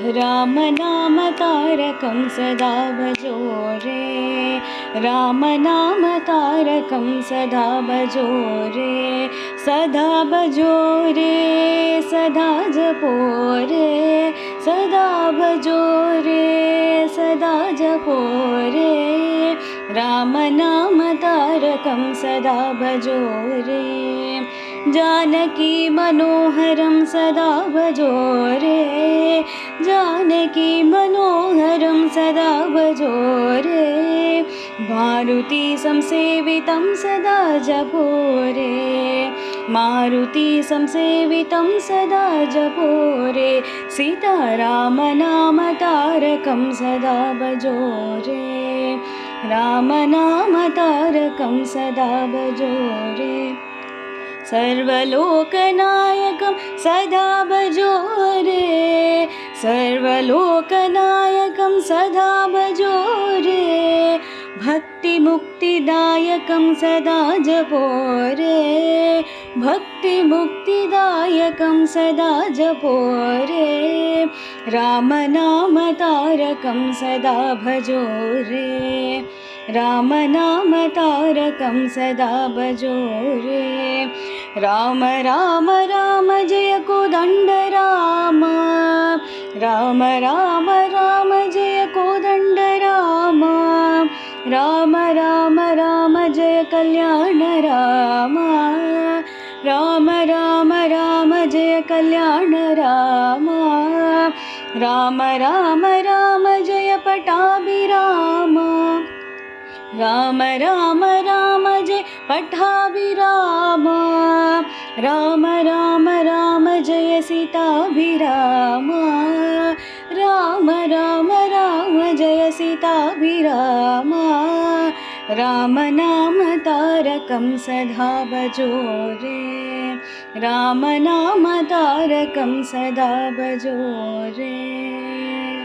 राम नाम तारकं सदा भजो रे, राम नाम तारकं सदा भजो रे, सदा भजो रे, सदा जपो रे, सदा भजो रे, सदा जपो रे, राम नाम तारकं सदा भजो रे, जानकी मनोहरं सदा भजो रे, जानकी मनोहरं सदा भजो रे, मारुति संसेवितं सदा जपो रे, मारुति संसेवितं सदा जपो रे, सीताराम नाम तारकं सदा भजो रे, राम नाम तारकं सदा भजो रे, सर्वलोकनायकं सदा भजो रे, सर्वलोकनायकं सदा भजो रे, भक्तिमुक्तिदायकं सदा जपो रे, भक्तिमुक्तिदायकं सदा जपो रे, राम नाम तारकं सदा भजो रे, राम नाम तारकं सदा भजो रे, राम राम राम जय कोदंड राम, राम राम राम जय कोदंड राम, राम राम राम जय कल्याण राम, राम राम राम जय कल्याण राम, राम राम राम जय पट्टाभिराम, राम राम राम जय पट्टाभिराम, राम राम राम जय सीताभिराम, राम राम राम जय सीताभिराम, राम नाम तारकं सदा भजो रे, राम नाम तारकं सदा भजो रे।